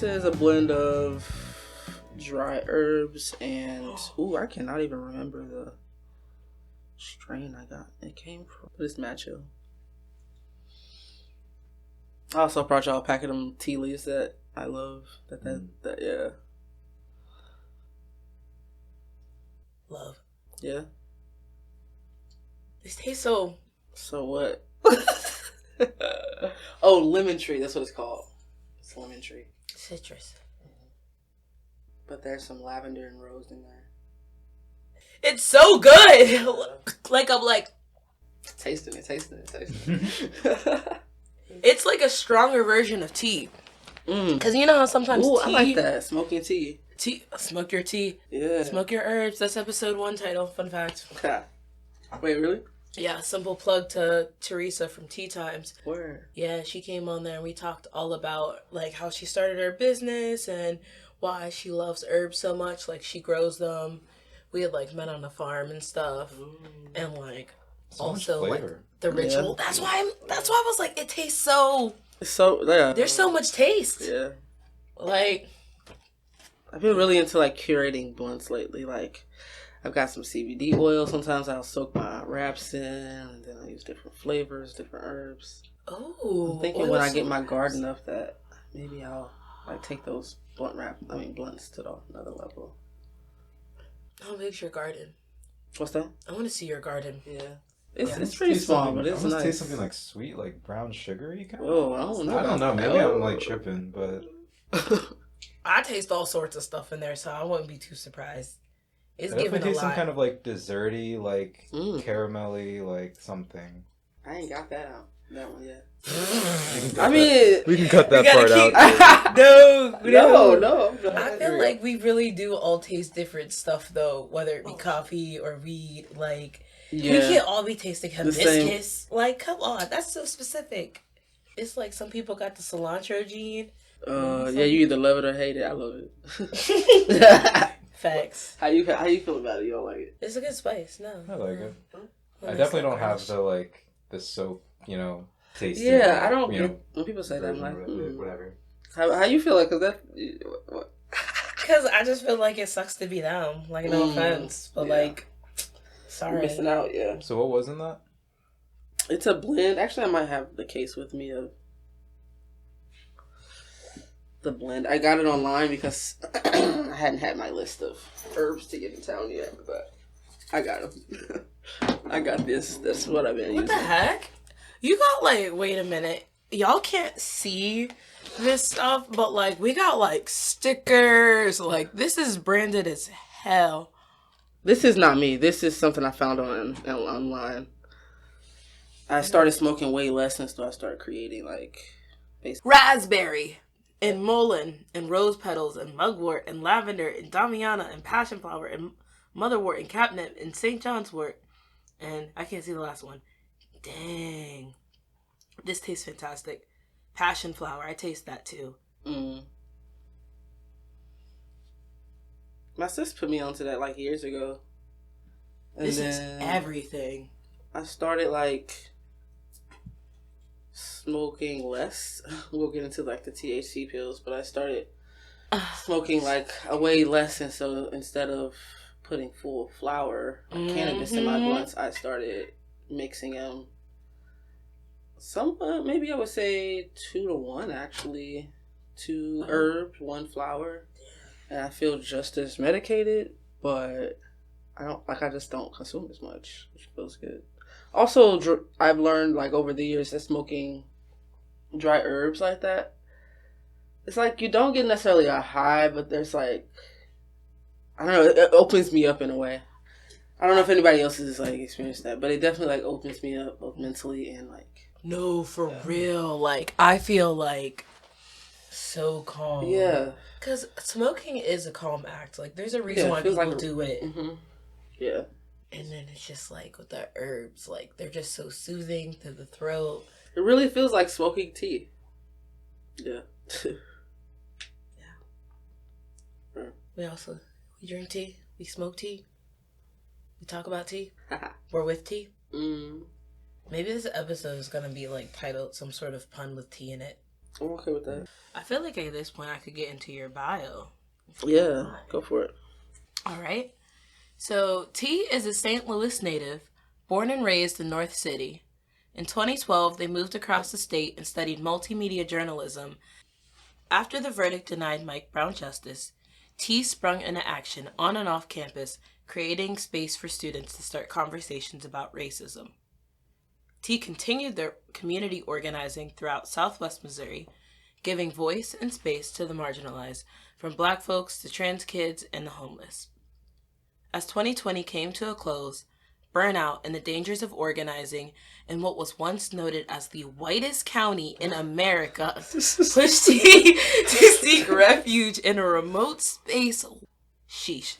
Teresa is a blend of dry herbs and I cannot even remember the strain I got it came from, but it's mad chill. I also brought y'all a pack of them tea leaves that I love. That yeah. Love. Yeah. This tastes so... So what? Oh, lemon tree. That's what it's called. It's lemon tree. Citrus. But there's some lavender and rose in there. It's so good! Like, I'm like... Tasting it. It's like a stronger version of tea. Because you know how sometimes tea... I like that. Smoking tea. Smoke your tea. Yeah. Smoke your herbs. That's episode 1 title. Fun fact. Okay. Wait, really? Yeah, simple plug to Teresa from Tea Times. Word. Yeah, she came on there and we talked all about like how she started her business and why she loves herbs so much. Like she grows them. We had like met on the farm and stuff. And like so also like the ritual. Yeah. That's why I was like, it tastes so... yeah. There's so much taste. Yeah. Like... I've been really into like curating blunts lately. Like I've got some CBD oil. Sometimes I'll soak my wraps in, and then I use different flavors, different herbs. Oh, I'm thinking when I get my garden up that maybe I'll like take those blunts to another level. How big's your garden? What's that? I want to see your garden. Yeah. It's pretty small, but it's nice. Taste something like sweet, like brown sugary kind of. Oh, I don't know. I don't know. Maybe I'm like tripping, but I taste all sorts of stuff in there, so I wouldn't be too surprised. It's giving a lot. Some kind of like desserty, like caramelly, like something. I ain't got that out. That one yet. We can cut that part out. No. I feel like we really do all taste different stuff, though, whether it be coffee or weed. Like, we can't all be tasting hibiscus. Like, come on, that's so specific. It's like some people got the cilantro gene. Yeah, you either love it or hate it. I love it. Facts. How you feel about it? You don't like it? It's a good spice. No, I like it. I definitely don't have the soap, taste. Yeah, I don't get when people say that. I'm like, whatever. How you feel like? Because I just feel like it sucks to be them. Like, no offense, but like, sorry, you're missing out. Yeah. So what was in that? It's a blend. Actually, I might have the case with me of the blend. I got it online because I hadn't had my list of herbs to get in town yet, but I got them. I got this. That's what I've been using. What the heck? You got like, wait a minute. Y'all can't see this stuff, but like we got like stickers. Like this is branded as hell. This is not me. This is something I found online. I started smoking way less since I started creating like raspberry and mullein and rose petals and mugwort and lavender and damiana and passion flower and motherwort and catnip and St. John's wort. And I can't see the last one. Dang. This tastes fantastic. Passion flower. I taste that too. My sis put me onto that like years ago. And this is everything. I started like smoking less. We'll get into like the THC pills, but I started smoking like a way less, and so instead of putting full flower or cannabis in my blunts, I started mixing them. Somewhat, maybe I would say 2 to 1 actually. 2 herb, 1 flower, and I feel just as medicated, but I just don't consume as much, which feels good. Also, I've learned like over the years that smoking dry herbs like that, it's like you don't get necessarily a high, but there's like, I don't know, it opens me up in a way. I don't know if anybody else has like experienced that, but it definitely like opens me up both mentally and like. No, for real. Like I feel like so calm. Yeah. Because smoking is a calm act. Like there's a reason why people do it. Yeah. And then it's just like with the herbs, like they're just so soothing to the throat. It really feels like smoking tea. Yeah. We drink tea. We smoke tea. We talk about tea. We're with tea. Mm. Maybe this episode is gonna be like titled some sort of pun with tea in it. I'm okay with that. I feel like at this point I could get into your bio. Yeah, go for it. All right. So, T is a St. Louis native, born and raised in North City. In 2012, they moved across the state and studied multimedia journalism. After the verdict denied Mike Brown justice, T sprung into action on and off campus, creating space for students to start conversations about racism. T continued their community organizing throughout Southwest Missouri, giving voice and space to the marginalized, from Black folks to trans kids and the homeless. As 2020 came to a close, burnout and the dangers of organizing in what was once noted as the whitest county in America pushed T to seek refuge in a remote space. Sheesh.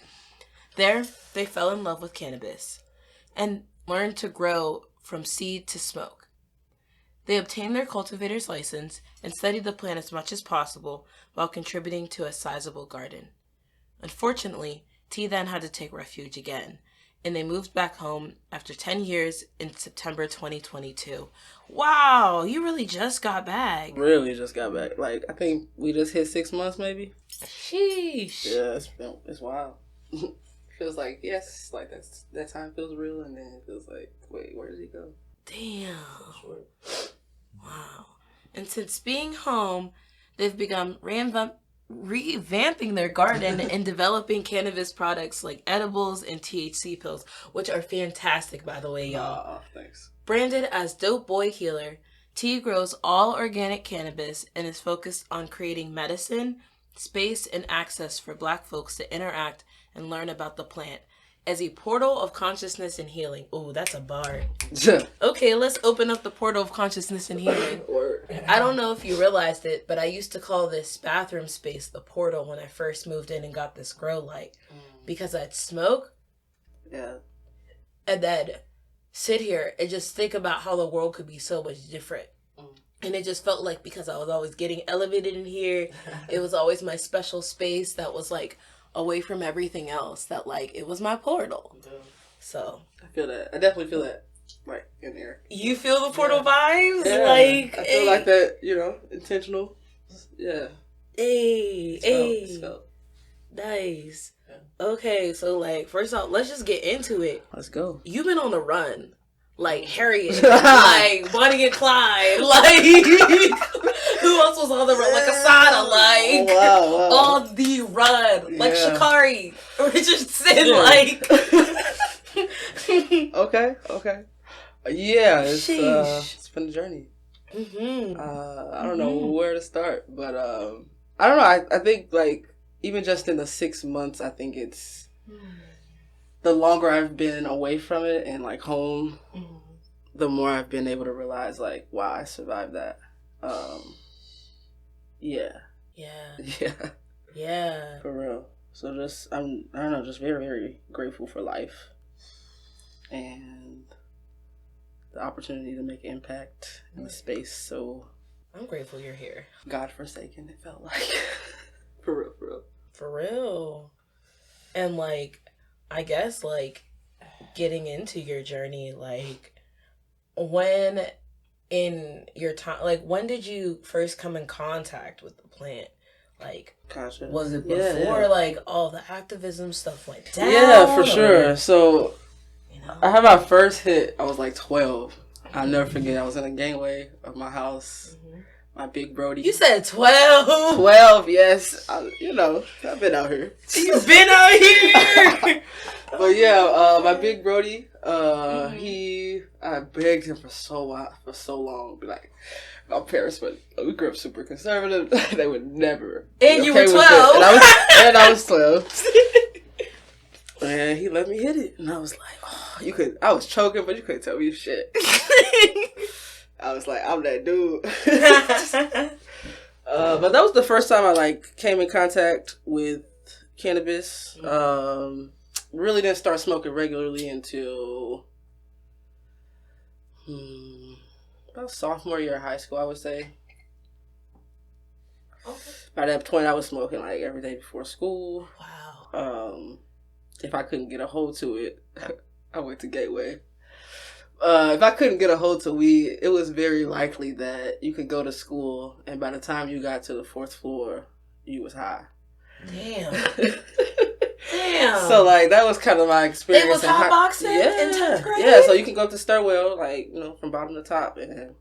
There, they fell in love with cannabis and learned to grow from seed to smoke. They obtained their cultivator's license and studied the plant as much as possible while contributing to a sizable garden. Unfortunately, T then had to take refuge again, and they moved back home after 10 years in September 2022. Wow, you really just got back. Really just got back. Like, I think we just hit 6 months, maybe. Sheesh. Yeah, it's wild. Feels like, yes, like that time feels real, and then it feels like, wait, where did he go? Damn. Wow. And since being home, they've begun revamping their garden and developing cannabis products like edibles and THC pills, which are fantastic, by the way, y'all. Thanks. Branded as Dope Boy Healer, T grows all organic cannabis and is focused on creating medicine, space, and access for Black folks to interact and learn about the plant as a portal of consciousness and healing. Ooh, that's a bar. Okay, let's open up the portal of consciousness and healing. I don't know if you realized it, but I used to call this bathroom space the portal when I first moved in and got this grow light. Because I'd smoke. Yeah. And then sit here and just think about how the world could be so much different. And it just felt like, because I was always getting elevated in here, it was always my special space that was like away from everything else, that like it was my portal. So I feel that. I definitely feel that, like, in there. You feel the portal vibes? Yeah. Like, I feel like that, intentional. Yeah. Hey. Felt. Nice. Yeah. Okay, so like, first off, let's just get into it. Let's go. You've been on the run. Like Harriet, like Bonnie and Clyde, like who else was on the run? Like Asada, like on the run, like Sha'Carri, Richardson, like. Okay. Yeah, it's been a journey. I don't know where to start, but I don't know. I think, like, even just in the 6 months, I think it's. The longer I've been away from it and, like, home, the more I've been able to realize, like, wow, I survived that. Yeah. For real. So just, I don't know, just very, very grateful for life and the opportunity to make impact in the space. So I'm grateful you're here. God-forsaken, it felt like. For real. For real. And, like, I guess, like, getting into your journey, like, when in your time, like, when did you first come in contact with the plant? Like, gotcha. Was it before, like, all the activism stuff went down? Yeah, for sure. So, I had my first hit, I was, like, 12. I'll never forget, I was in a gangway of my house. My big Brody. You said 12? 12, yes. I've been out here. You've been out here? But yeah, my big Brody, I begged him for so long. Be like, my parents we grew up super conservative. They would never. And you were 12. And I was 12. And he let me hit it. And I was like, I was choking, but you couldn't tell me shit. I was like, I'm that dude. But that was the first time I, like, came in contact with cannabis. Really didn't start smoking regularly until about sophomore year of high school, I would say. Okay. By that point, I was smoking, like, every day before school. Wow. If I couldn't get a hold to it, I went to Gateway. if I couldn't get a hold to weed, it was very likely that you could go to school, and by the time you got to the 4th floor, you was high. Damn. Damn. So, like, that was kind of my experience. It was hot boxing in 10th grade? Yeah, so you can go up the stairwell, like, you know, from bottom to top, and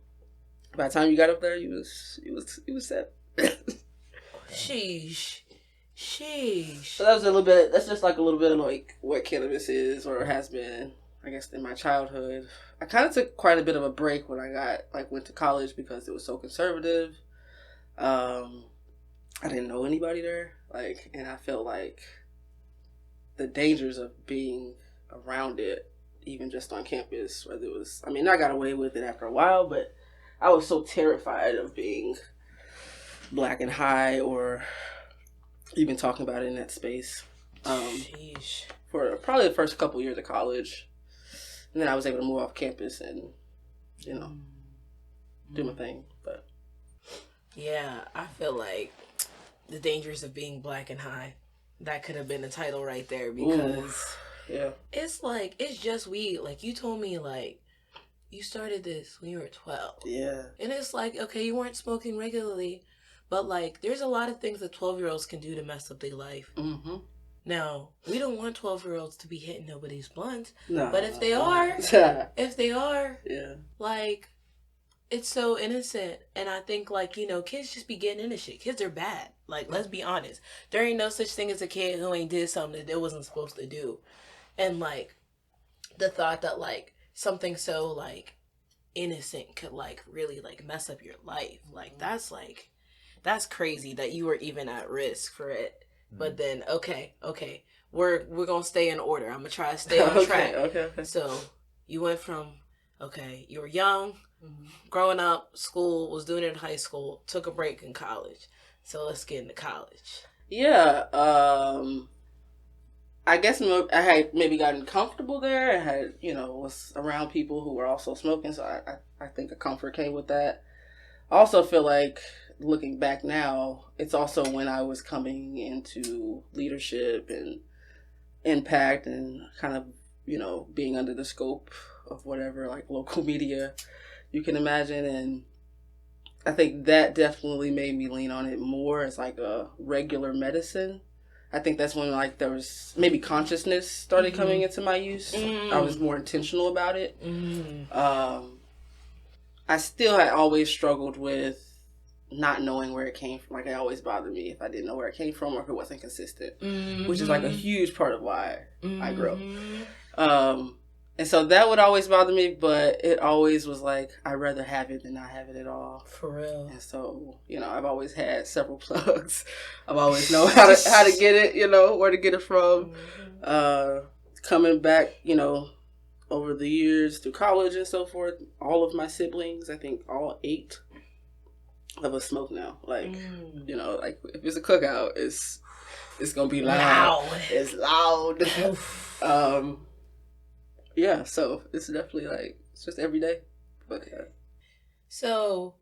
by the time you got up there, you was set. Sheesh. So that was a little bit, that's just like a little bit of like what cannabis is or has been, I guess, in my childhood. I kind of took quite a bit of a break when I went to college because it was so conservative. I didn't know anybody there, like, and I felt like the dangers of being around it, even just on campus, whether it was, I mean, I got away with it after a while, but I was so terrified of being black and high or even talking about it in that space. For probably the first couple years of college. And then I was able to move off campus and, you know, do my thing. But yeah, I feel like the dangers of being black and high, that could have been the title right there, because yeah, it's like, it's just weed. Like, you told me, like, you started this when you were 12. Yeah. And it's like, okay, you weren't smoking regularly, but, like, there's a lot of things that 12-year-olds can do to mess up their life. Mm-hmm. Now, we don't want 12-year-olds to be hitting nobody's blunts. No. But if they are, yeah, like, it's so innocent. And I think, like, you know, kids just be getting into shit. Kids are bad. Like, let's be honest. There ain't no such thing as a kid who ain't did something that they wasn't supposed to do. And, like, the thought that, like, something so, like, innocent could, like, really, like, mess up your life. Like, that's crazy that you were even at risk for it. But then, okay, we're gonna stay in order. I'm gonna try to stay on track. Okay. So you went from, you were young, growing up, school, was doing it in high school, took a break in college. So let's get into college. Yeah, I guess I had maybe gotten comfortable there. I had, you know, was around people who were also smoking, so I think a comfort came with that. I also feel like, looking back now, it's also when I was coming into leadership and impact and kind of, you know, being under the scope of whatever, like, local media you can imagine. And I think that definitely made me lean on it more as like a regular medicine. I think that's when, like, there was maybe consciousness started coming into my use. I was more intentional about it. I still had always struggled with not knowing where it came from. Like, it always bothered me if I didn't know where it came from or if it wasn't consistent, which is like a huge part of why I grew up. And so that would always bother me, but it always was like, I'd rather have it than not have it at all. For real. And so, you know, I've always had several plugs. I've always known how to get it, you know, where to get it from. Coming back, you know, over the years through college and so forth, all of my siblings, I think all 8 of us smoke now. Like, you know, like, if it's a cookout, it's gonna be loud. It's loud. Yeah, so it's definitely like, it's just every day. But yeah. So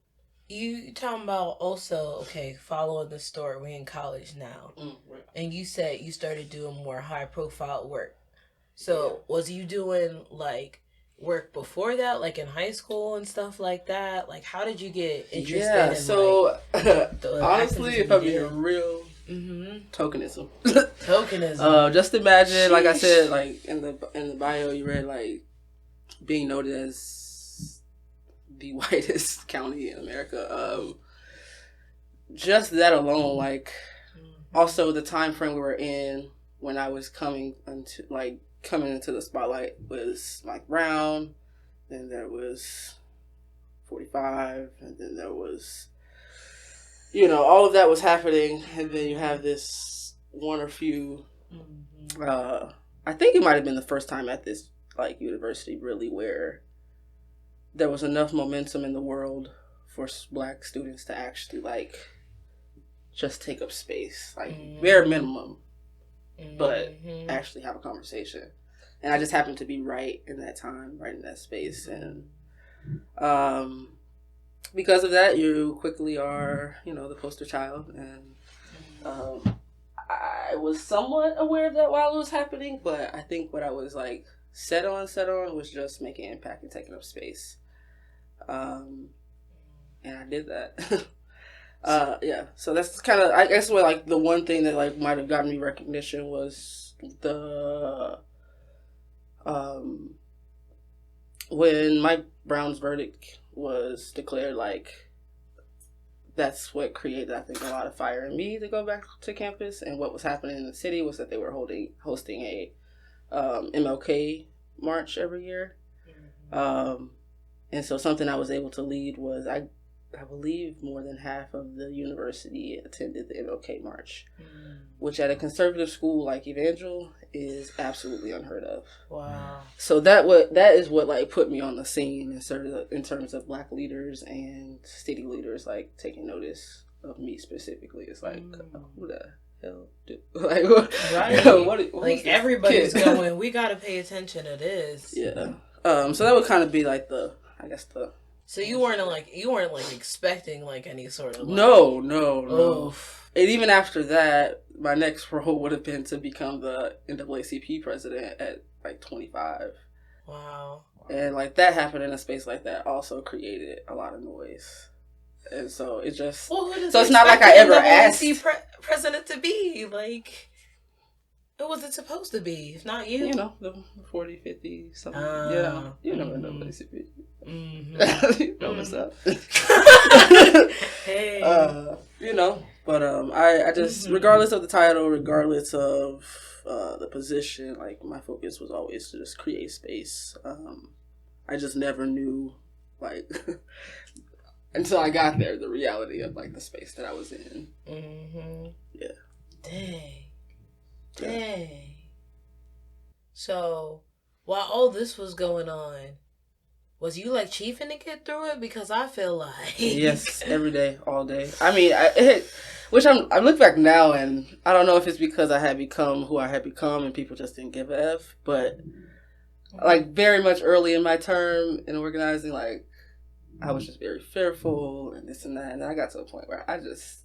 you talking about also, following the story, we're in college now. Right. And you said you started doing more high profile work. So was you doing like work before that, like in high school and stuff like that? Like, how did you get interested in so like, honestly, if I'm being real, tokenism. Just imagine, like I said, like in the bio you read, like, being noted as the whitest county in America. Just that alone, like, also the time frame we were in when I was coming into the spotlight was Mike Brown, then there was 45, and then there was, you know, all of that was happening, and then you have this one or few, I think it might have been the first time at this, like, university really where there was enough momentum in the world for Black students to actually, like, just take up space, like, bare minimum, but actually have a conversation. And I just happened to be right in that time, right in that space. And because of that, you quickly are, you know, the poster child. And I was somewhat aware of that while it was happening, but I think what I was, like, set on was just making impact and taking up space. And I did that. Yeah. So that's kind of, I guess, what like the one thing that like might have gotten me recognition was the when Mike Brown's verdict was declared, like that's what created, I think, a lot of fire in me to go back to campus. And what was happening in the city was that they were hosting a MLK march every year. And so something I was able to lead was I believe more than half of the university attended the MLK march, which at a conservative school like Evangel is absolutely unheard of. Wow. So that is what like put me on the scene in terms of Black leaders and city leaders like taking notice of me specifically. It's like, who the hell do like right? Like everybody's going, we gotta pay attention to this. Yeah. So that would kind of be like So you weren't expecting like any sort of no. And even after that, my next role would have been to become the NAACP president at like 25. Wow. And like that happened in a space like that also created a lot of noise. And so it just so it's not like I ever asked president to be like. Who was it supposed to be? If not you? You know, the 40, 50, something. You never know what it's be. You know what's up. Hey. You know, but I just, regardless of the title, regardless of the position, like my focus was always to just create space. I just never knew, like, until I got there, the reality of like the space that I was in. Yeah. Dang. So, while all this was going on, was you like chiefing to get through it? Because I feel like yes, every day, all day. I mean, I look back now and I don't know if it's because I had become who I had become and people just didn't give a F, but like very much early in my term in organizing, like I was just very fearful and this and that, and then I got to a point where I just,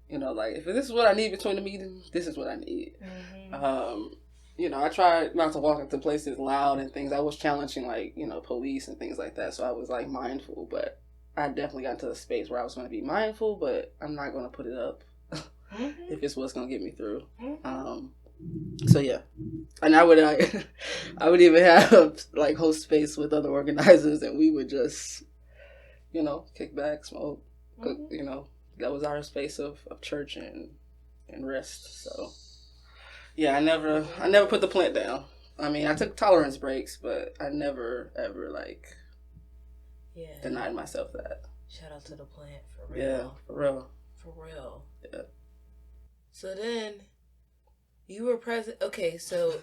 you know, like, if this is what I need between the meetings, this is what I need. You know, I tried not to walk into places loud and things. I was challenging, like, you know, police and things like that. So I was, like, mindful. But I definitely got to a space where I was going to be mindful, but I'm not going to put it up if it's what's going to get me through. So, yeah. And I would even have, like, host space with other organizers, and we would just, you know, kick back, smoke, cook, you know. That was our space of church and rest. So, yeah, I never put the plant down. I mean, I took tolerance breaks, but I never ever like denied myself that. Shout out to the plant for real. Yeah, for real. For real. Yeah. So then, you were president. Okay, so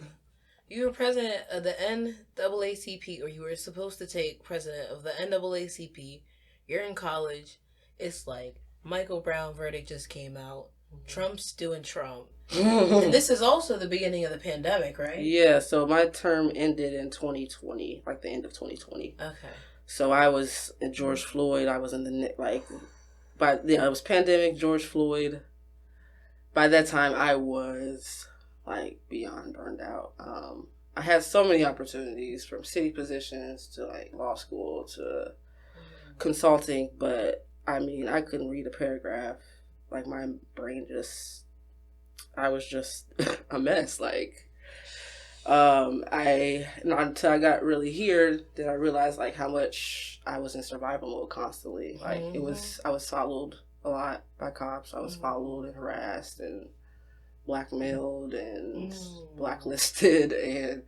you were president of the NAACP, or you were supposed to take president of the NAACP. You're in college. It's like Michael Brown verdict just came out. Trump's doing Trump. And this is also the beginning of the pandemic, right? Yeah, so my term ended in 2020, like the end of 2020. Okay. So I was in George Floyd. I was in the, like, it was pandemic, George Floyd. By that time, I was, like, beyond burned out. I had so many opportunities, from city positions to, like, law school to consulting, but I mean, I couldn't read a paragraph. Like, my brain I was just a mess. Like, until I got really here, did I realize, like, how much I was in survival mode constantly. Like, I was followed a lot by cops. I was followed and harassed and blackmailed and blacklisted, and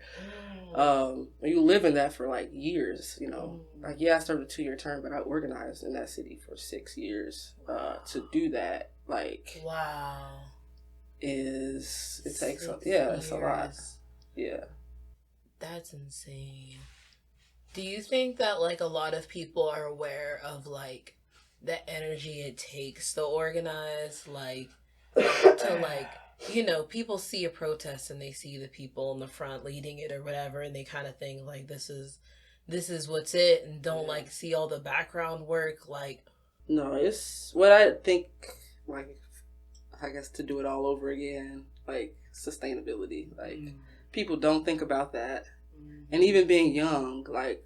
you live in that for like years, you know. Like, yeah, I served a 2-year term, but I organized in that city for 6 years. To do that, like, it takes it's a lot. Yeah, that's insane. Do you think that like a lot of people are aware of like the energy it takes to organize, like to like, you know, people see a protest and they see the people in the front leading it or whatever, and they kind of think like this is what's it, and don't like see all the background work. Like, no, it's what I think, like, I guess to do it all over again, like sustainability. Like, people don't think about that. And even being young, like,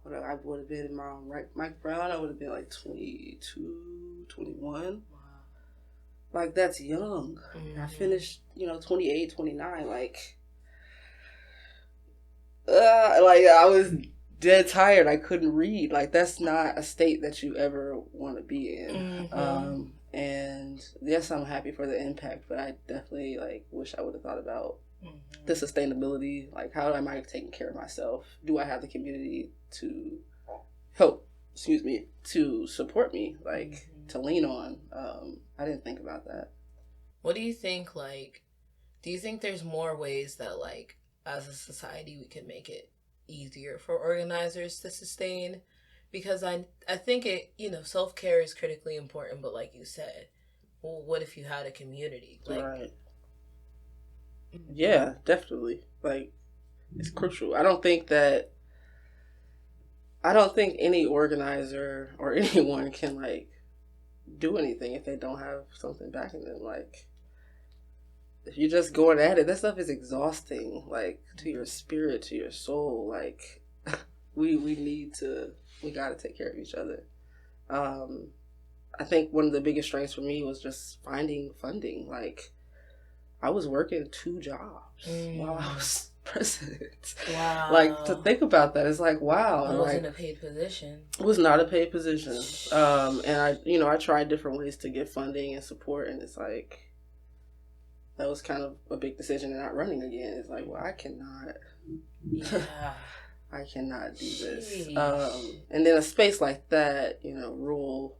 I would have been around, right, Mike Brown, I would have been like 22, 21. Wow. Like, that's young. I finished, 28, 29, like I was dead tired. I couldn't read. Like, that's not a state that you ever want to be in. And yes, I'm happy for the impact, but I definitely, like, wish I would have thought about the sustainability. Like, how am I taking care of myself? Do I have the community to to support me, like, to lean on? I didn't think about that. What do you think, like, do you think there's more ways that, like, as a society we can make it easier for organizers to sustain? Because I think it, self-care is critically important, but like you said, well, what if you had a community? Like, right. Yeah, definitely. Like, it's crucial. I don't think any organizer or anyone can, like, do anything if they don't have something backing them. Like, if you're just going at it, that stuff is exhausting, like, to your spirit, to your soul. Like, we gotta take care of each other. I think one of the biggest strengths for me was just finding funding. Like, I was working 2 jobs while I was president. Wow. Like, to think about that, it's like, wow. It wasn't a paid position. It was not a paid position. And I tried different ways to get funding and support, and it's like, that was kind of a big decision in not running again. It's like, well, I cannot. Yeah. I cannot do this. And then a space like that, rural,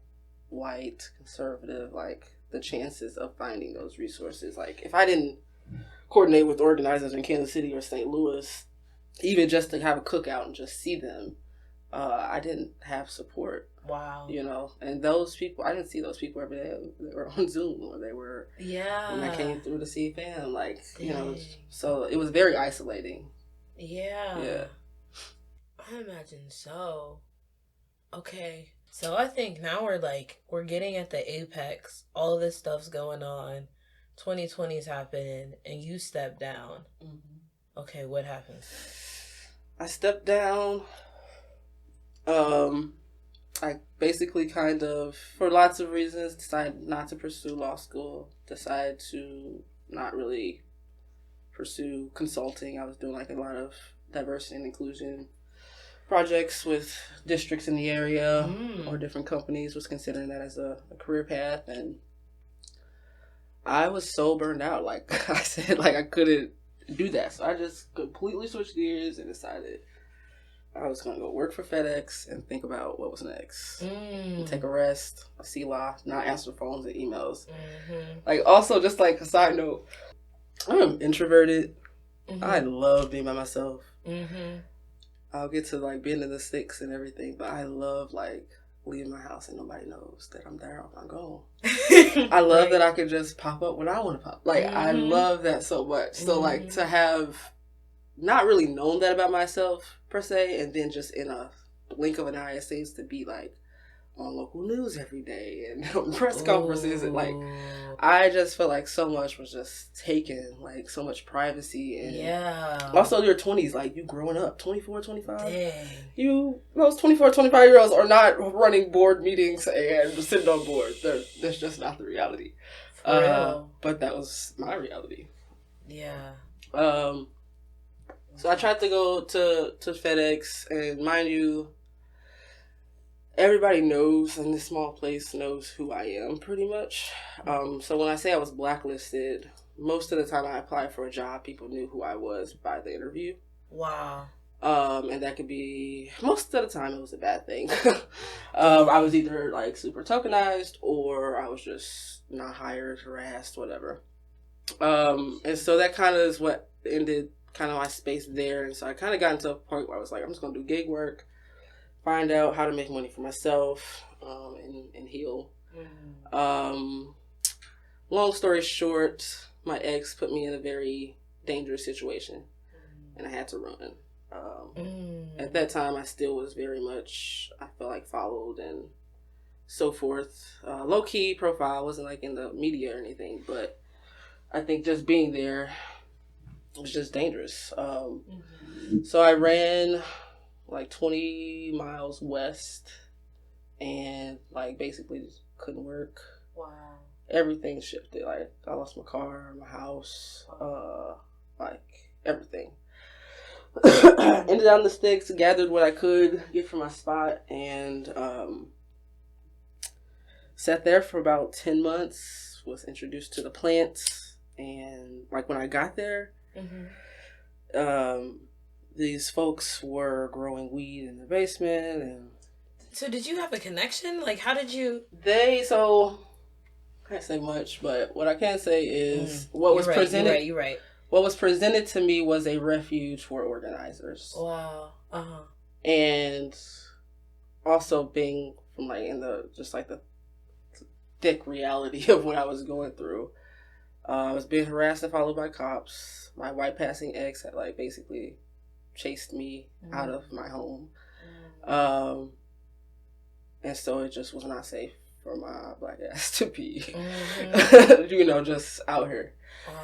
white, conservative, like, the chances of finding those resources. Like, if I didn't coordinate with organizers in Kansas City or St. Louis, even just to have a cookout and just see them, I didn't have support. Wow. And those people, I didn't see those people every day. They were on Zoom, or they were, when I came through to see fam, like, so it was very isolating. Yeah. I imagine so. Okay. So I think now we're getting at the apex. All of this stuff's going on. 2020's happening, and you step down. Okay, what happens? I stepped down. I basically kind of, for lots of reasons, decided not to pursue law school. Decided to not really pursue consulting. I was doing, like, a lot of diversity and inclusion projects with districts in the area or different companies, was considering that as a career path, and I was so burned out. Like I said, like, I couldn't do that, so I just completely switched gears and decided I was going to go work for FedEx and think about what was next. And take a rest, a CLA, not answer phones and emails. Like, also, just like a side note, I'm introverted. I love being by myself. I'll get to, like, being in the sticks and everything, but I love, like, leaving my house and nobody knows that I'm there or I'm gone. I love that I could just pop up when I want to pop. Like, I love that so much. So, like, to have not really known that about myself, per se, and then just in a blink of an eye, it seems to be, like, on local news every day and press conferences, and, like, I just felt like so much was just taken, like, so much privacy, and also your 20s, like, you growing up, 24, 25, dang. Those 24, 25 year olds are not running board meetings and sitting on board. That's just not the reality. For real. But that was my reality. So I tried to go to FedEx, and mind you, everybody knows in this small place knows who I am, pretty much. So when I say I was blacklisted, most of the time I applied for a job, people knew who I was by the interview. Wow. And that could be, most of the time it was a bad thing. I was either, like, super tokenized, or I was just not hired, harassed, whatever. And so that kind of is what ended kind of my space there. And so I kind of got into a point where I was like, I'm just going to do gig work, find out how to make money for myself, and heal. Long story short, my ex put me in a very dangerous situation, and I had to run. At that time, I still was very much, I felt like, followed and so forth. Low-key profile, wasn't, like, in the media or anything, but I think just being there was just dangerous. So I ran like 20 miles west and like basically just couldn't work. Wow. Everything shifted. Like I lost my car, my house, like everything. Ended on the sticks, gathered what I could get from my spot, and sat there for about 10 months. Was introduced to the plants, and like when I got there, these folks were growing weed in the basement. And so did you have a connection? Like, how did you? So I can't say much, but what I can say is what was presented. You're right. What was presented to me was a refuge for organizers. Wow. And also being from like in the just like the thick reality of what I was going through. I was being harassed and followed by cops. My white passing ex had like basically chased me out of my home. And so it just was not safe for my black ass to be, just out here.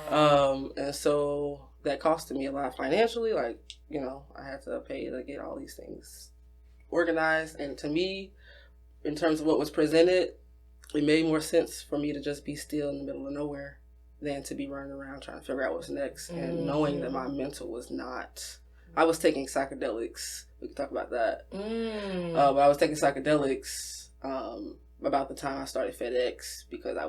And so that costed me a lot financially. Like, I had to pay to get all these things organized. And to me, in terms of what was presented, it made more sense for me to just be still in the middle of nowhere than to be running around trying to figure out what's next. And knowing that my mental was not, I was taking psychedelics. We can talk about that. But I was taking psychedelics about the time I started FedEx because I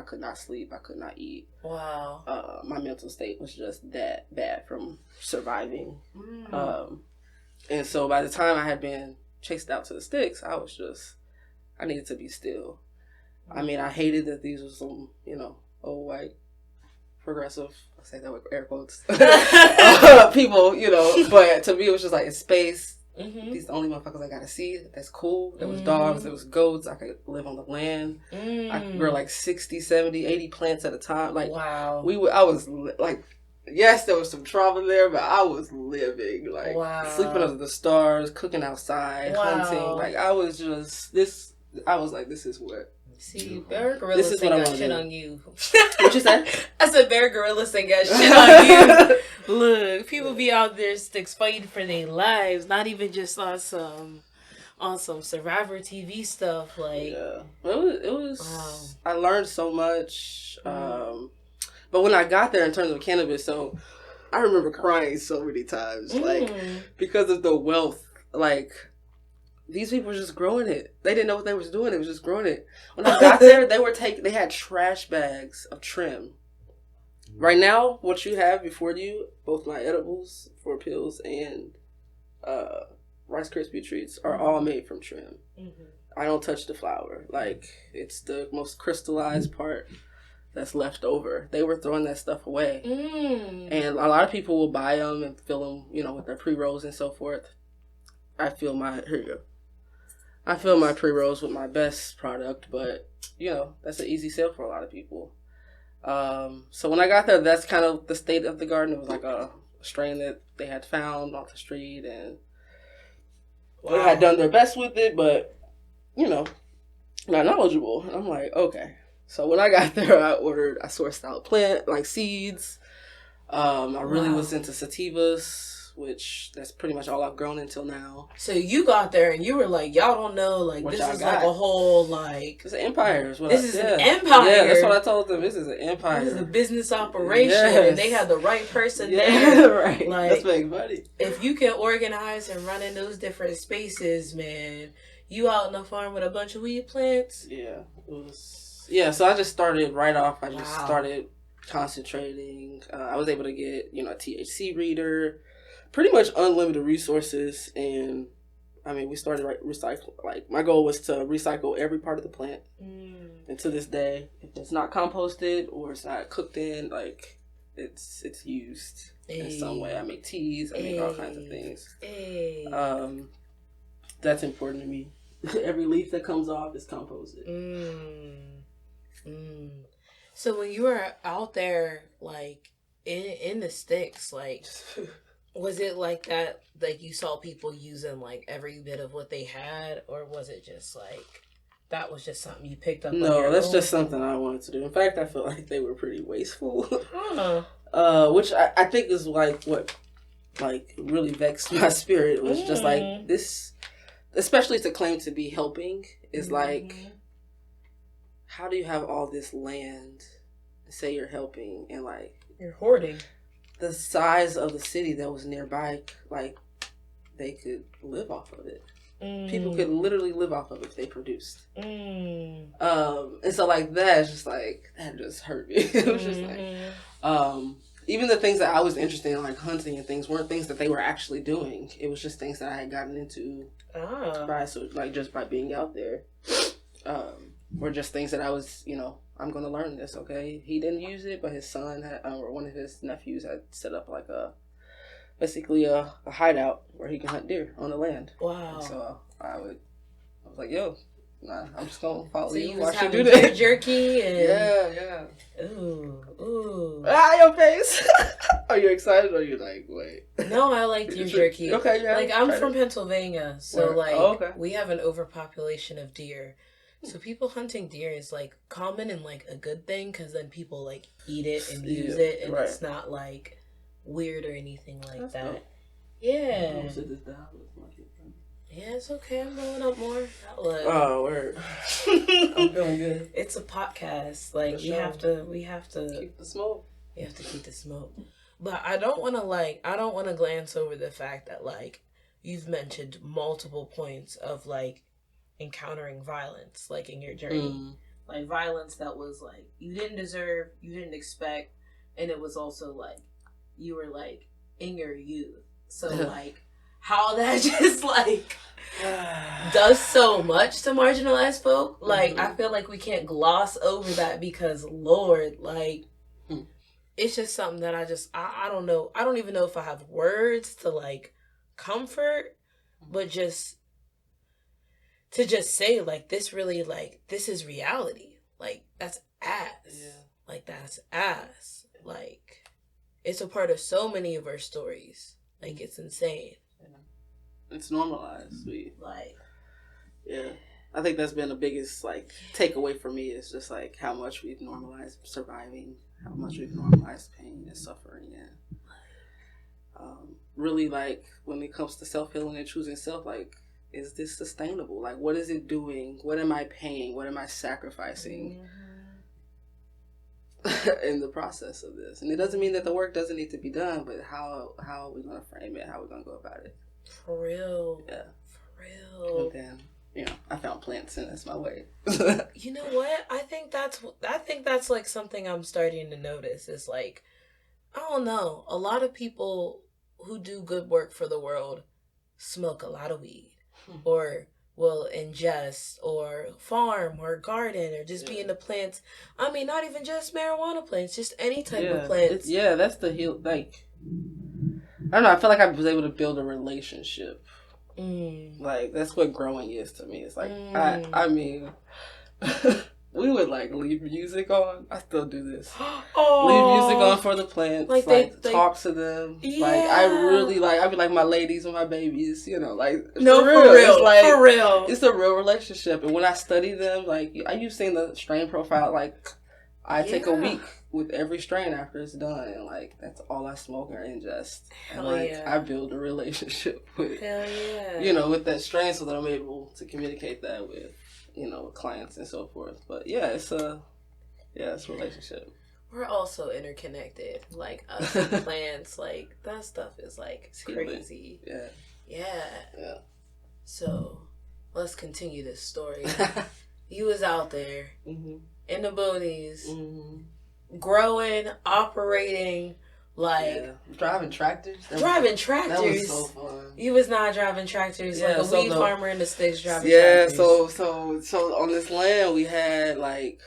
could not sleep. I could not eat. Wow. My mental state was just that bad from surviving. And so by the time I had been chased out to the sticks, I needed to be still. I mean, I hated that these were some, old white progressive, I say that with air quotes, people, but to me it was just like in space. These are the only motherfuckers I gotta see. That's cool. There was dogs, there was goats. I could live on the land. I could grow like 60, 70, 80 plants at a time. Like, wow. I was like, yes, there was some trauma there, but I was living, like, sleeping under the stars, cooking outside, hunting. Like, I was like, this is what. See, Bear Gorilla ain't got shit on you. What you say? I said Bear Gorilla ain't got shit on you. Look, people be out there sticks fighting for their lives, not even just on some Survivor TV stuff. Like, yeah, it was. I learned so much. But when I got there, in terms of cannabis, so I remember crying so many times, like because of the wealth, like. These people were just growing it. They didn't know what they was doing. They was just growing it. When I got there, they had trash bags of trim. Right now, what you have before you, both my edibles, 4 pills, and Rice Krispie treats are all made from trim. I don't touch the flower. Like, it's the most crystallized part that's left over. They were throwing that stuff away. And a lot of people will buy them and fill them, with their pre-rolls and so forth. Here you go. I fill my pre-rolls with my best product, but, that's an easy sale for a lot of people. So when I got there, that's kind of the state of the garden. It was like a strain that they had found off the street, and they had done their best with it, but, not knowledgeable. And I'm like, okay. So when I got there, I sourced out plant, like seeds. I really was into sativas, which that's pretty much all I've grown until now. So you got there and you were like, y'all don't know, like, this is like a whole, like... It's an empire. This is an empire. Yeah, that's what I told them. This is an empire. This is a business operation. And they had the right person there. Right. Like, let's make money. If you can organize and run in those different spaces, man, you out in the farm with a bunch of weed plants. Yeah. So I just started right off. I just started concentrating. I was able to get, a THC reader. Pretty much unlimited resources, and I mean, we started recycle. Like, my goal was to recycle every part of the plant, and to this day, if it's not composted or it's not cooked in, like, it's used in some way. I make teas, I make all kinds of things. That's important to me. Every leaf that comes off is composted. So when you were out there, like, in the sticks, like. Was it like that, like you saw people using like every bit of what they had, or was it just like that was just something you picked up? No, that's just something I wanted to do. In fact, I feel like they were pretty wasteful. Which I think is like what like really vexed my spirit. It was just like this, especially to claim to be helping is like, how do you have all this land, say you're helping, and like you're hoarding the size of the city that was nearby, like they could live off of it. People could literally live off of it if they produced. And so like that just hurt me. It was just like, even the things that I was interested in, like hunting and things, weren't things that they were actually doing. It was just things that I had gotten into just by being out there. Or just things that I was, I'm going to learn this, okay? He didn't use it, but his son had, or one of his nephews had set up like basically a hideout where he can hunt deer on the land. Wow. And so I was like, yo, nah, I'm just gonna follow you. So Watch you do do that. Jerky and Yeah. Ooh. Your face. Are you excited or are you like, wait? No, I like deer jerky. Okay, yeah. Like I'm from Pennsylvania, so we have an overpopulation of deer. So people hunting deer is like common and like a good thing because then people like eat it and use it and it's not like weird or anything like that. Cool. Yeah. I'll sit this down. Yeah, it's okay. I'm rolling up more. Oh, word. I'm feeling good. It's a podcast. Like we have to keep the smoke. We have to keep the smoke. But I don't want to glance over the fact that like you've mentioned multiple points of like encountering violence like in your journey. Like violence that was like you didn't deserve, you didn't expect, and it was also like you were like in your youth. So like how that just like does so much to marginalized folk. Like I feel like we can't gloss over that because Lord, like it's just something that I don't know. I don't even know if I have words to like comfort, but just to just say like this really like this is reality. Like that's ass. Yeah. Like that's ass. Like it's a part of so many of our stories. Like it's insane. Yeah. It's normalized. Yeah. I think that's been the biggest like takeaway for me is just like how much we've normalized surviving, how much we've normalized pain and suffering, and really like when it comes to self-healing and choosing self, like is this sustainable? Like what is it doing? What am I paying? What am I sacrificing in the process of this? And it doesn't mean that the work doesn't need to be done, but how are we gonna frame it? How are we gonna go about it? For real. Yeah. For real. And then, I found plants and that's my way. You know what? I think that's like something I'm starting to notice is like, I don't know, a lot of people who do good work for the world smoke a lot of weed or will ingest or farm or garden or just be into plants. I mean, not even just marijuana plants, just any type of plants. That's the heal. Like, I don't know. I feel like I was able to build a relationship. Like that's what growing is to me. It's like I mean, we would like leave music on. I still do this. Leave music on for the plants. Like they talk to them. Yeah. Like I really like. I be like my ladies and my babies. Like no, for real. It's like, for real. It's a real relationship. And when I study them, like I used seeing the strain profile. Like I take a week with every strain after it's done, and like that's all I smoke or ingest. And I build a relationship with with that strain, so that I'm able to communicate that with clients and so forth. But it's a relationship. We're also interconnected, like us and plants. Like that stuff is like crazy. Yeah. So let's continue this story. You was out there in the boonies, growing, operating, like driving tractors. That was so fun. You was not driving tractors like a weed farmer in the sticks driving tractors. So on this land we had like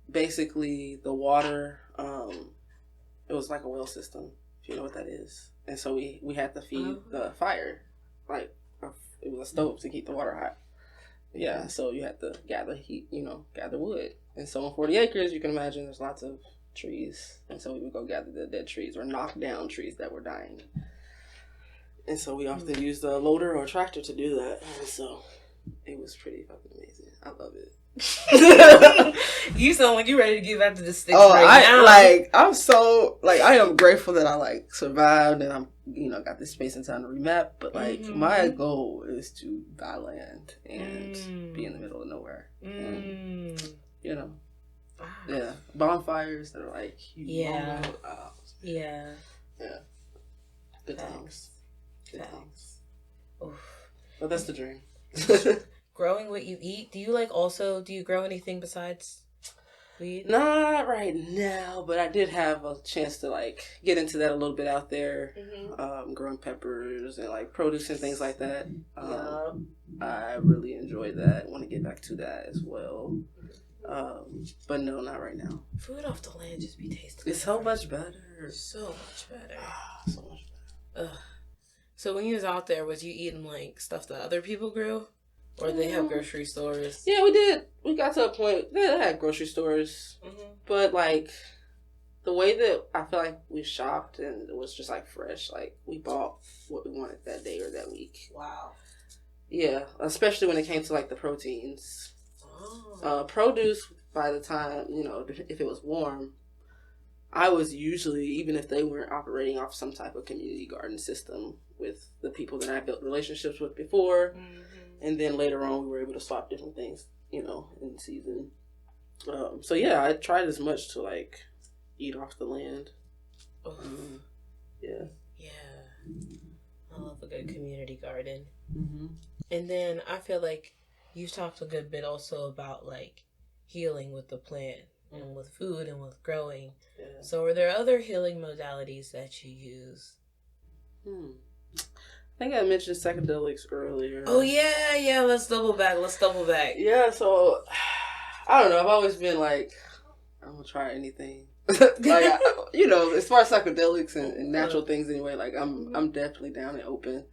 basically the water. It was like a well system, if you know what that is. And so we had to feed the fire, like it was a stove to keep the water hot. Yeah, so you had to gather heat, gather wood. And so on 40 acres, you can imagine there's lots of trees. And so we would go gather the dead trees or knock down trees that were dying. And so we often used a loader or a tractor to do that. And so it was pretty fucking amazing. I love it. You sound like you're ready to give after the sticks now. I'm so, I am grateful that I survived and I'm got this space and time to remap. But like my goal is to buy land and be in the middle of nowhere. And, yeah, bonfires that are like humongous. Yeah. Good times. Oof. But that's the dream. Growing what you eat. Do you grow anything besides weed? Not right now, but I did have a chance to like get into that a little bit out there. Growing peppers and like produce and things like that. I really enjoyed that. I want to get back to that as well. But no, not right now. Food off the land just be tasty. It's so much better. So much better. So much better. So when you was out there, was you eating like stuff that other people grew? Or they have grocery stores? Yeah, we did. We got to a point, they had grocery stores. But like, the way that I feel like we shopped and it was just like fresh. Like, we bought what we wanted that day or that week. Wow. Yeah, especially when it came to like the proteins. Produce, by the time, if it was warm, I was usually, even if they weren't operating off some type of community garden system with the people that I built relationships with before, and then later on we were able to swap different things, in season. So yeah, I tried as much to like eat off the land. Yeah. I love a good community garden. And then I feel like you've talked a good bit also about like healing with the plant and with food and with growing. Yeah. So are there other healing modalities that you use? I think I mentioned psychedelics earlier. Oh yeah. Let's double back. Yeah, so I don't know. I've always been like, I'm gonna try anything. Like, as far as psychedelics and natural things anyway, like I'm definitely down and open.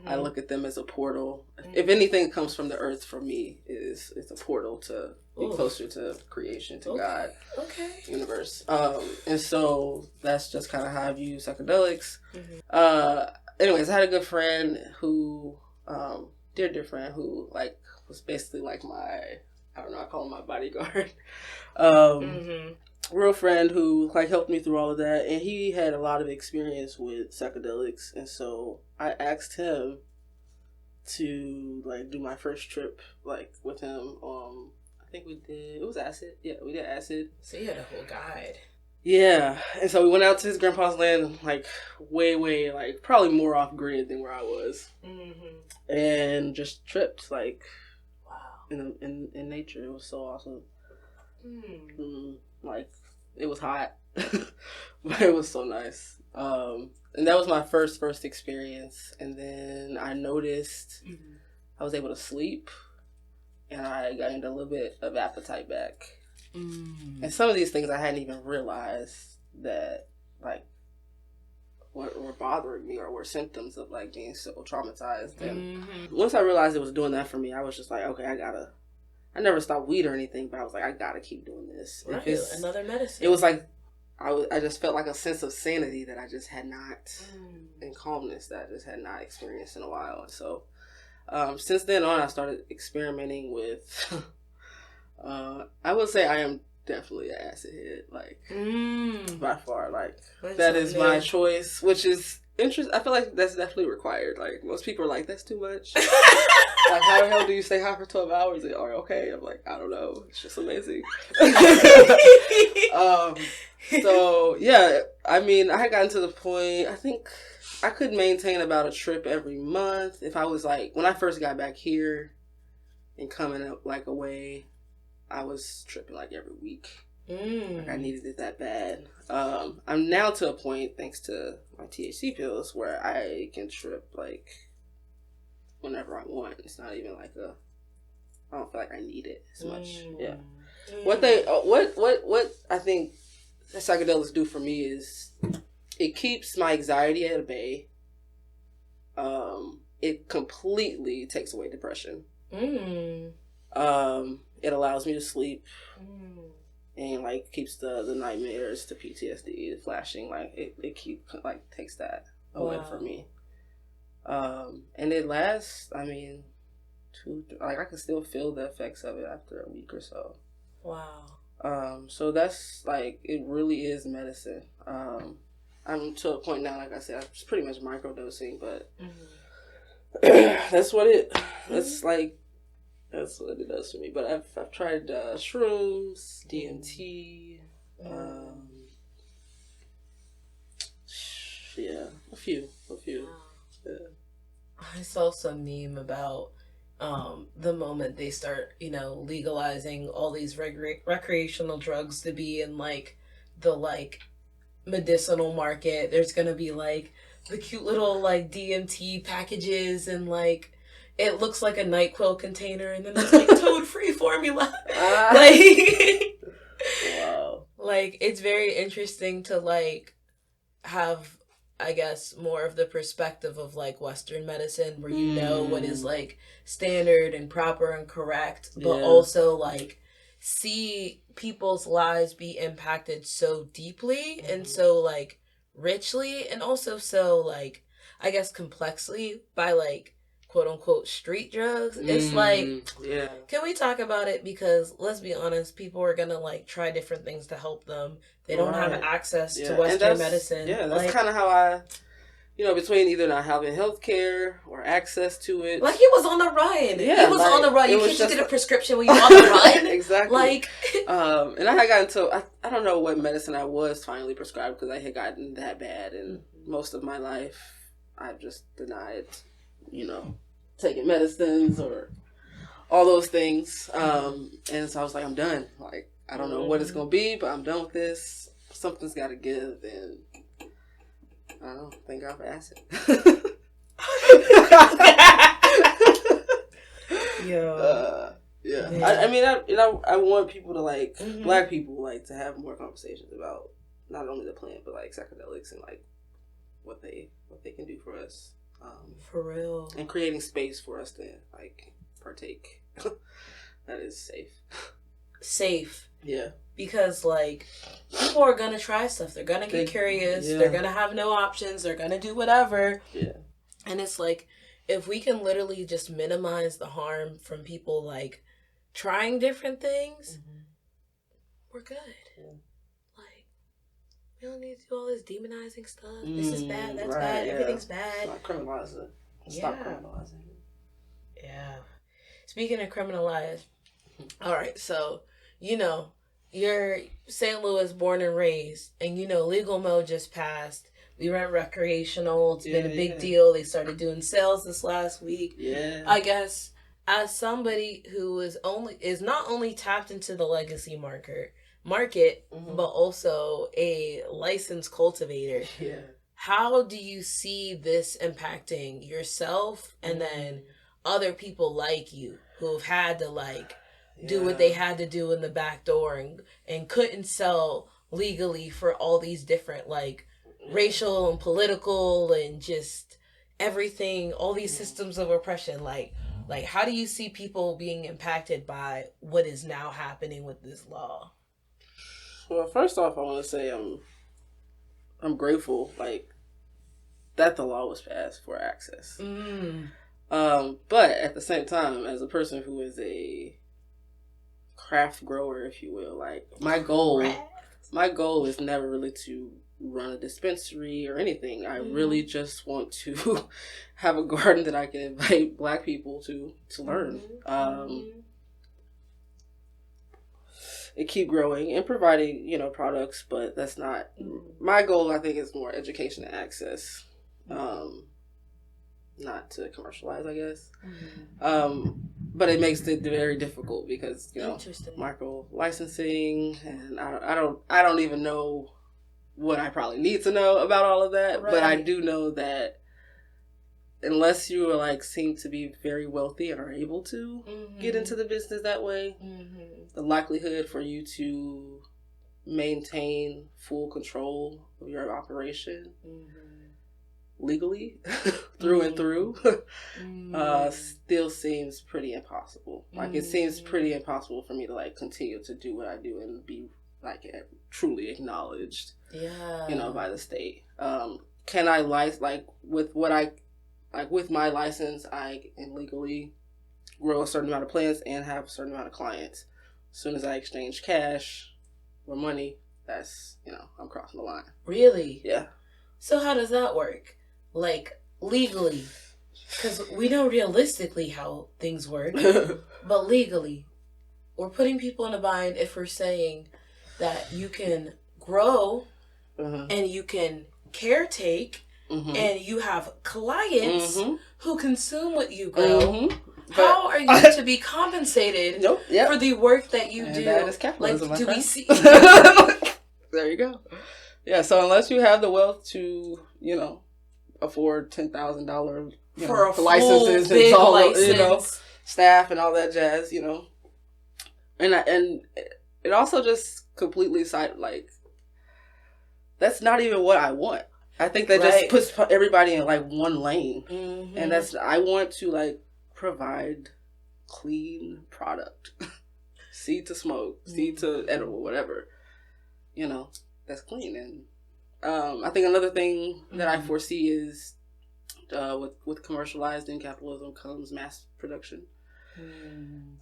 I look at them as a portal. If anything comes from the earth for me, it's a portal to be closer to creation, to God, universe. And so that's just kind of how I view psychedelics. Anyways, I had a good friend who, dear friend who like was basically like I call him my bodyguard. Real friend who like helped me through all of that, and he had a lot of experience with psychedelics, and so I asked him to like do my first trip like with him. I think it was acid. Yeah, we did acid. So you had a whole guide. Yeah, and so we went out to his grandpa's land, like way like probably more off grid than where I was, and just tripped like in nature. It was so awesome. Like, it was hot, but it was so nice. And that was my first experience. And then I noticed I was able to sleep, and I gained a little bit of appetite back. And some of these things I hadn't even realized that, like, were bothering me or were symptoms of, like, being so traumatized. And once I realized it was doing that for me, I was just like, okay, I never stopped weed or anything, but I was like, I gotta keep doing this. Right, another medicine. It was like, I just felt like a sense of sanity that I just had not, and calmness that I just had not experienced in a while. And so, since then on, I started experimenting with, I would say I am definitely an acid head, like, by far. Like, that is my choice, which is interesting. I feel like that's definitely required. Like, most people are like, that's too much. Like, how the hell do you stay high for 12 hours and are okay? I'm like, I don't know. It's just amazing. So, yeah, I mean, I had gotten to the point, I think I could maintain about a trip every month. If I was like, when I first got back here and coming up like away, I was tripping like every week. Like, I needed it that bad. I'm now to a point, thanks to my THC pills, where I can trip like whenever I want. It's not even like I don't feel like I need it as much. Yeah. What I think the psychedelics do for me is it keeps my anxiety at bay. It completely takes away depression. It allows me to sleep. And like keeps the nightmares, the PTSD, the flashing, like it takes that away from me. And it lasts, I mean, I can still feel the effects of it after a week or so. Wow. So that's like, it really is medicine. I'm to a point now, like I said, I'm just pretty much microdosing, but that's what it does for me. But I've tried shrooms, DMT, yeah, a few. Yeah. I saw some meme about the moment they start, legalizing all these recreational drugs to be in like the like medicinal market. There's gonna be like the cute little like DMT packages, and like it looks like a NyQuil container, and then it's like toad-free formula. Like, wow. Like, it's very interesting to like have, I guess, more of the perspective of like Western medicine, where you know what is like standard and proper and correct, but also like see people's lives be impacted so deeply and so like richly, and also so like, I guess, complexly by like quote unquote street drugs. It's like, can we talk about it? Because let's be honest, people are gonna like try different things to help them. They don't have access to Western medicine. Yeah, that's like, kind of how I, between either not having health care or access to it. Like, he was on the run. Yeah, he was on the run. You can't just get a prescription when you're on the run. Exactly. Like, and I had gotten to, I don't know what medicine I was finally prescribed, because I had gotten that bad, and most of my life I've just denied, taking medicines or all those things. And so I was like, I'm done. Like, I don't know what it's going to be, but I'm done with this. Something's got to give, and I don't know, thank God for acid. Yeah. I mean, I want people to like, Black people, like, to have more conversations about not only the plant, but like psychedelics and like what they can do for us. For real. And creating space for us to like partake. That is safe. Safe. Yeah. Because like, people are gonna try stuff. They're gonna get curious. Yeah. They're gonna have no options. They're gonna do whatever. Yeah. And it's like, if we can literally just minimize the harm from people like trying different things, we're good. Yeah. Like, we don't need to do all this demonizing stuff. This is bad. That's bad. Everything's bad. Stop criminalizing. Stop criminalizing. Yeah. Speaking of criminalized, all right, so, you're St. Louis born and raised, and legal mode just passed. We went recreational. It's been a big deal. They started doing sales this last week. Yeah. I guess as somebody who is not only tapped into the legacy market, but also a licensed cultivator. Yeah. How do you see this impacting yourself and then other people like you who have had to like do what they had to do in the back door and couldn't sell legally for all these different like racial and political and just everything, all these systems of oppression? Like how do you see people being impacted by what is now happening with this law? Well, first off, I want to say I'm grateful like that the law was passed for access. But at the same time, as a person who is a craft grower, if you will, like my goal is never really to run a dispensary or anything. I really just want to have a garden that I can invite Black people to learn. And keep growing and providing, products, but that's not my goal. I think is more education and access, not to commercialize, I guess. But it makes it very difficult because micro licensing, and I don't even know what I probably need to know about all of that. Right. But I do know that unless you are like seem to be very wealthy and are able to get into the business that way, the likelihood for you to maintain full control of your operation legally through and through still seems pretty impossible. Like it seems pretty impossible for me to like continue to do what I do and be like truly acknowledged by the state. Can I with my license, I can legally grow a certain amount of plants and have a certain amount of clients. As soon as I exchange cash or money, that's, I'm crossing the line. Really? Yeah. So how does that work? Like, legally? Because we know realistically how things work. But legally, we're putting people in a bind if we're saying that you can grow and you can caretake and you have clients who consume what you grow. How are you to be compensated for the work that you do? That is capitalism. Like, do we see? There you go. Yeah. So unless you have the wealth to, afford $10,000 for a licenses big and all license, staff and all that jazz, and it also just completely that's not even what I want. I think that just puts everybody in like one lane, and I want to provide clean product, seed to smoke, seed to edible, whatever, that's clean. And I think another thing that I foresee is with commercialized in capitalism comes mass production.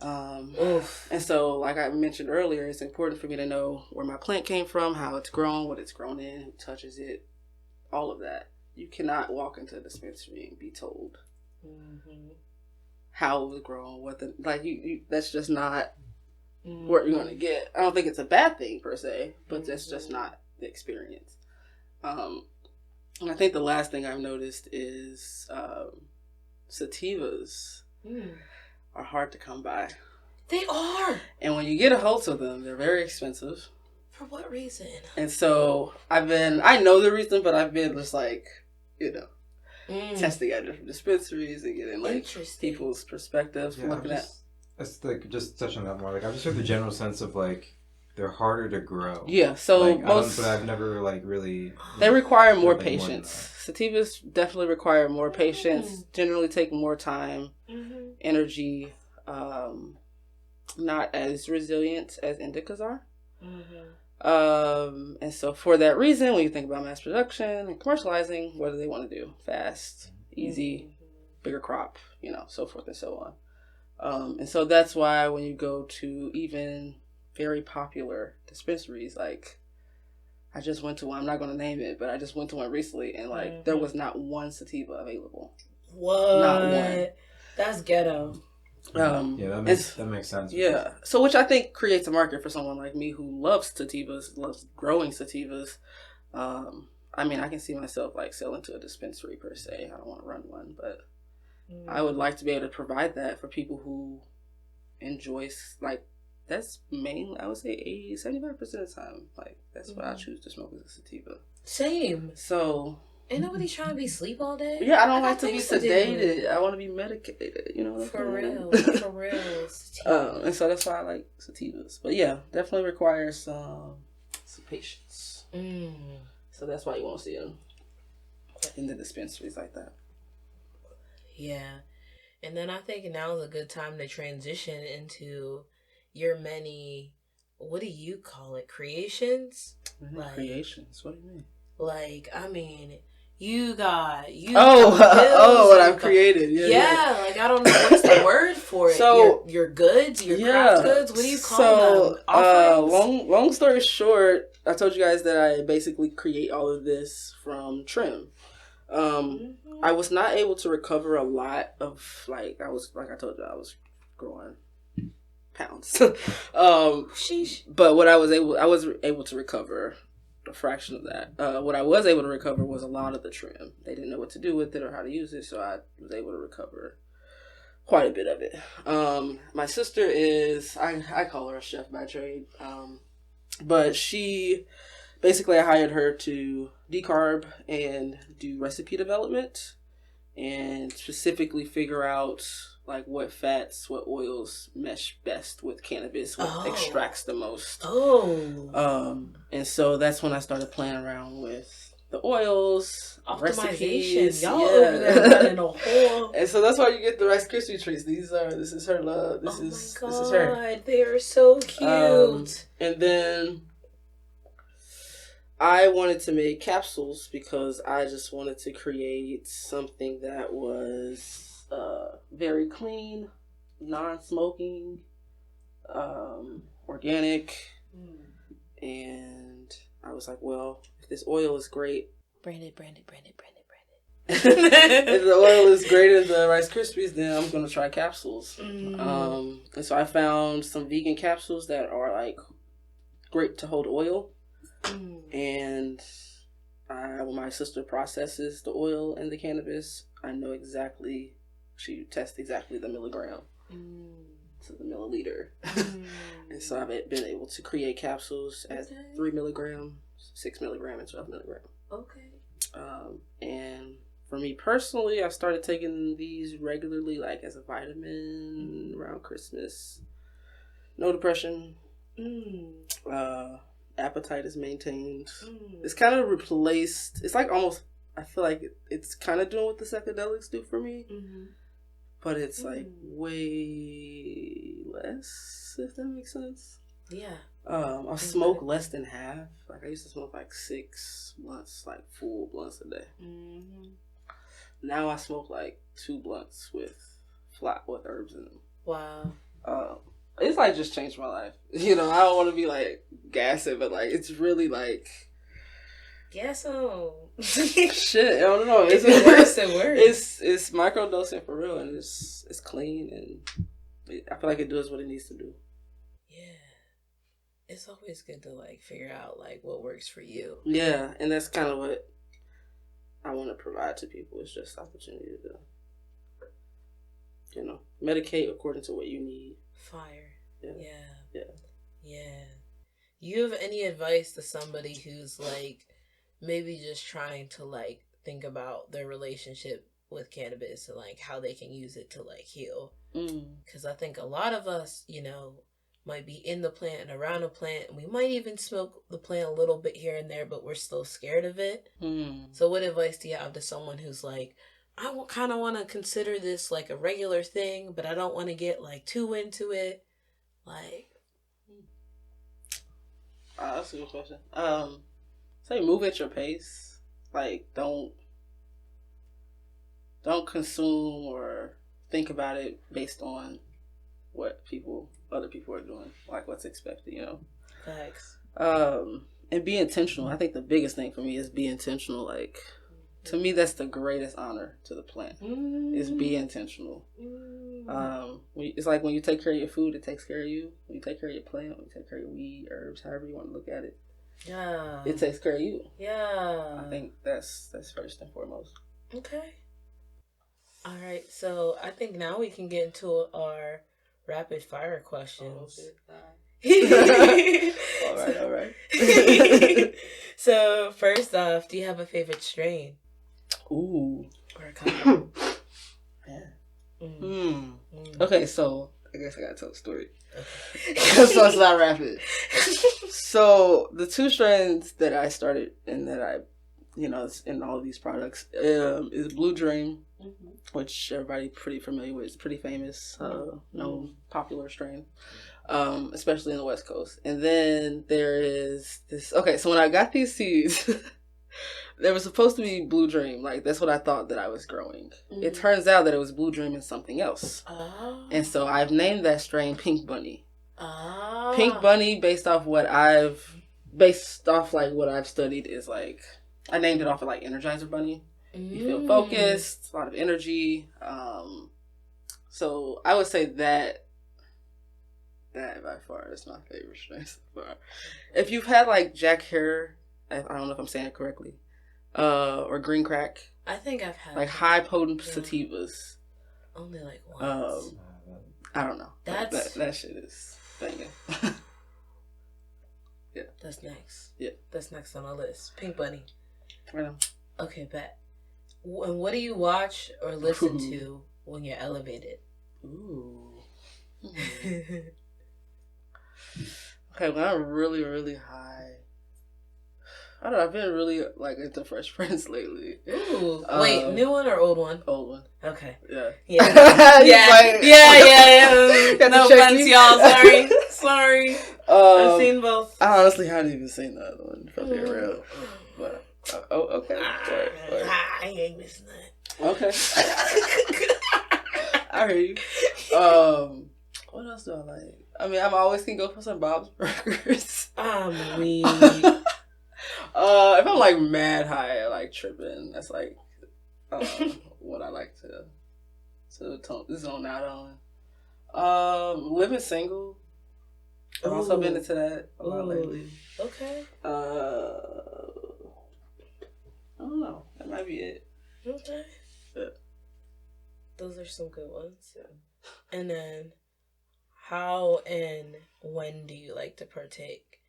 And so, like I mentioned earlier, it's important for me to know where my plant came from, how it's grown, what it's grown in, who touches it, all of that. You cannot walk into a dispensary and be told how it was grown, that's just not what you're going to get. I don't think it's a bad thing per se, but that's just not the experience. And I think the last thing I've noticed is sativas are hard to come by. They are. And when you get a hold of them, they're very expensive. For what reason? And so I know the reason, but I've been just testing at different dispensaries and getting people's perspectives, looking at. It's just touching on that more. I've just heard the general sense of they're harder to grow. Yeah, so but I've never really. They require more patience. Sativas definitely require more patience. Generally take more time, energy. Not as resilient as indicas are. And so for that reason, when you think about mass production and commercializing, what do they want to do? Fast, easy, bigger crop, so forth and so on. And so that's why when you go to even very popular dispensaries, I just went to one, I'm not going to name it, but I just went to one recently, and there was not one sativa available. What? Not one. That's ghetto. That makes sense. Yeah. So which I think creates a market for someone like me who loves sativas, loves growing sativas. I can see myself selling to a dispensary per se. I don't want to run one, but I would like to be able to provide that for people who enjoy that's mainly, I would say 75% of the time. That's what I choose to smoke as a sativa. Same. So ain't nobody trying to be asleep all day. Yeah, I don't like to be sedated. I want to be medicated. For real. And so that's why I like sativas. But yeah, definitely requires some patience. So that's why you won't see them in the dispensaries like that. Yeah, and then I think now is a good time to transition into your many. What do you call it? Creations? Creations. What do you mean? You got what I've created. Yeah. I don't know what's the word for it. So your goods, your craft goods. What do you call them? Long story short, I told you guys that I basically create all of this from trim. I was not able to recover a lot of I told you I was growing pounds. But what I was able to recover a fraction of that. What I was able to recover was a lot of the trim. They didn't know what to do with it or how to use it, so I was able to recover quite a bit of it. My sister is, I call her a chef by trade, but she, basically I hired her to decarb and do recipe development and specifically figure out what fats, what oils mesh best with cannabis, what extracts the most. And so that's when I started playing around with the oils, recipes. Y'all over there running a whole. And so that's why you get the Rice Krispie treats. This is her love. This is her. They are so cute. And then I wanted to make capsules because I just wanted to create something that was very clean, non-smoking, organic, and I was like, well, if this oil is great Branded. If the oil is greater than Rice Krispies, then I'm gonna try capsules. And so I found some vegan capsules that are like great to hold oil. And when my sister processes the oil and the cannabis, I know exactly. She tests exactly the milligram to the milliliter. And so I've been able to create capsules at 3 milligram, 6 milligram, and 12 milligram. Okay. And for me personally, I started taking these regularly, like as a vitamin around Christmas. No depression. Appetite is maintained. It's kind of replaced. It's like almost, I feel like it's kind of doing what the psychedelics do for me. But it's like way less, if that makes sense. Yeah. I smoke less than half. Like I used to smoke like 6 blunts, like full blunts a day. Now I smoke like 2 blunts with herbs in them. Wow. It's like just changed my life. You know, I don't want to be like gassing, but like it's really like Gasso. shit. I don't know. It's worse than worse. It's microdosing for real, and it's clean, and I feel like it does what it needs to do. Yeah. It's always good to like figure out like what works for you. Yeah, and that's kind of what I want to provide to people. It's just opportunity to, you know, medicate according to what you need. Fire. Yeah. You have any advice to somebody who's like maybe just trying to like think about their relationship with cannabis and like how they can use it to like heal? Because I think a lot of us, you know, might be in the plant and around the plant, and we might even smoke the plant a little bit here and there, but we're still scared of it. So what advice do you have to someone who's like, I kind of want to consider this like a regular thing, but I don't want to get like too into it? Like, that's a good question. Say move at your pace. Like, don't consume or think about it based on what other people are doing, like what's expected, you know. Facts. And be intentional. I think the biggest thing for me is be intentional. Like, to me, that's the greatest honor to the plant. Is be intentional. It's like when you take care of your food, it takes care of you. When you take care of your plant, when you take care of your weed, herbs, however you want to look at it, it takes care of you. I think that's first and foremost. Okay. All right. So I think now we can get into our rapid fire questions. All right. So first off, do you have a favorite strain? Ooh. Or a color? Okay, so I guess I gotta tell the story. So it's not rapid. So the 2 strains that I started and that I, you know, in all of these products is Blue Dream, which everybody pretty familiar with. It's pretty famous, known, popular strain, especially in the West Coast. And then there is this. Okay, so when I got these seeds, there was supposed to be Blue Dream. Like, that's what I thought that I was growing. It turns out that it was Blue Dream and something else. And so I've named that strain Pink Bunny. Pink Bunny, based off what I've studied, is like, I named it off of like Energizer Bunny. You feel focused, a lot of energy. So I would say that by far is my favorite strain so far. If you've had like Jack Hare, I don't know if I'm saying it correctly, or Green Crack. I think I've had like high potent sativas. Only like once. I don't know. That shit is banging. Yeah. That's next. Yeah. That's next on our list. Pink Bunny. Right on. Okay, bet. And what do you watch or listen to when you're elevated? Ooh. Okay, when I'm really, really high, I don't know, I've been really like into Fresh Prince lately. Ooh. Wait, new one or old one? Old one. Okay. Yeah. Yeah. No offense, y'all. Sorry. I've seen both. I honestly haven't even seen the other one, for being real. But, okay. I ain't missing that. Okay. I hear you. What else do I like? I mean, I'm always can go for some Bob's Burgers. I'm weak. If I'm like mad high or like tripping, that's like what I like to zone out on. Living single. I've also been into that a lot lately. Okay. I don't know. That might be it. Okay. Yeah. Those are some good ones. Yeah. And then, how and when do you like to partake?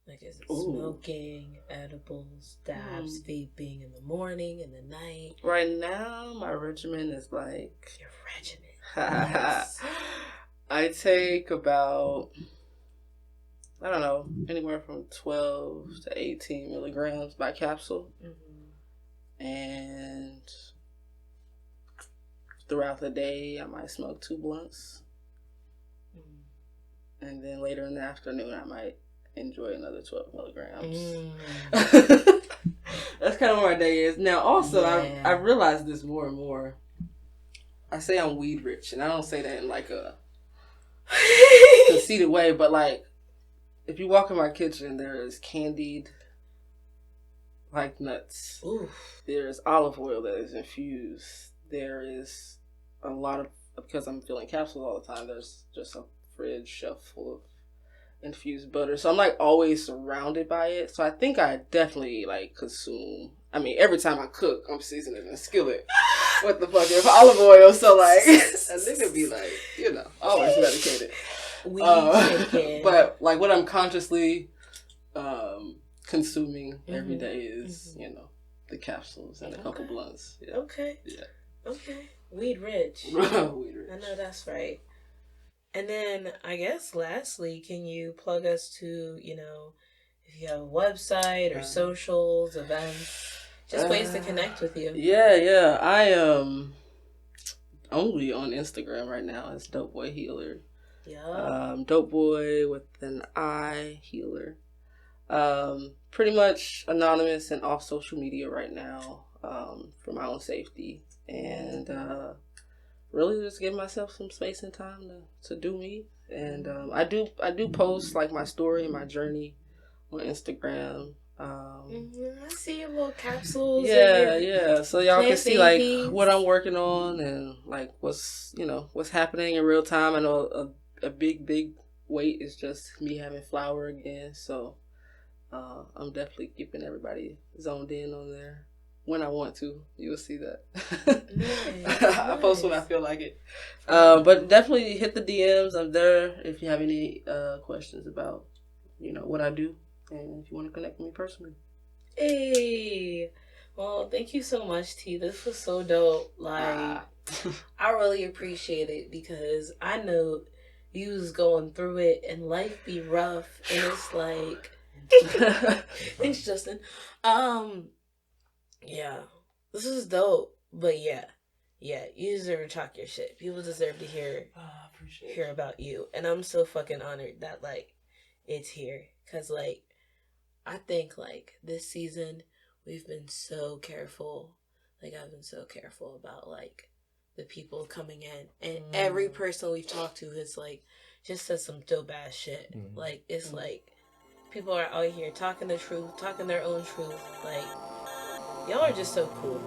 Like, is it smoking, edibles, dabs, vaping in the morning, in the night? Right now, my regimen is like... Your regimen. Yes. I take about, I don't know, anywhere from 12 to 18 milligrams by capsule. Mm-hmm. And throughout the day, I might smoke 2 blunts. Mm-hmm. And then later in the afternoon, I might enjoy another 12 milligrams. That's kind of what my day is. Now, also, I realize this more and more. I say I'm weed rich, and I don't say that in like a conceited way, but like, if you walk in my kitchen, there is candied like nuts. Oof. There's olive oil that is infused. There is a lot of, because I'm filling capsules all the time, there's just a fridge shelf full of infused butter. So I'm like always surrounded by it. So I think I definitely like consume. I mean, every time I cook, I'm seasoning a skillet. What the fuck? If olive oil, so like, a nigga be like, you know, always medicated. But like what I'm consciously consuming every day is, you know, the capsules and a couple blunts. Yeah. Okay. Yeah. Okay. Weed rich. Weed rich. I know that's right. And then I guess lastly, can you plug us to, you know, if you have a website or socials, events, just ways to connect with you? Yeah. I am only on Instagram right now. It's Dope Boy Healer. Yeah. Dope Boy with an I, Healer. Pretty much anonymous and off social media right now, for my own safety. And really just give myself some space and time to do me. And I do post like my story and my journey on Instagram. I see your little capsules. Yeah. So y'all can see like what I'm working on and like what's happening in real time. I know a big weight is just me having flower again. So I'm definitely keeping everybody zoned in on there. When I want to, you'll see that. Nice. I post when I feel like it. But definitely hit the DMs. I'm there if you have any questions about, what I do, and if you want to connect with me personally. Hey, well, thank you so much, T. This was so dope. Like, I really appreciate it because I know you was going through it, and life be rough, and it's like, thanks, Justin. Yeah, this is dope, but yeah, you deserve to talk your shit. People deserve to hear about you, and I'm so fucking honored that like it's here, cause like I think like this season we've been so careful. Like I've been so careful about like the people coming in, and every person we've talked to has like just said some dope ass shit. Like it's like people are out here talking the truth, talking their own truth, like. Y'all are just so cool.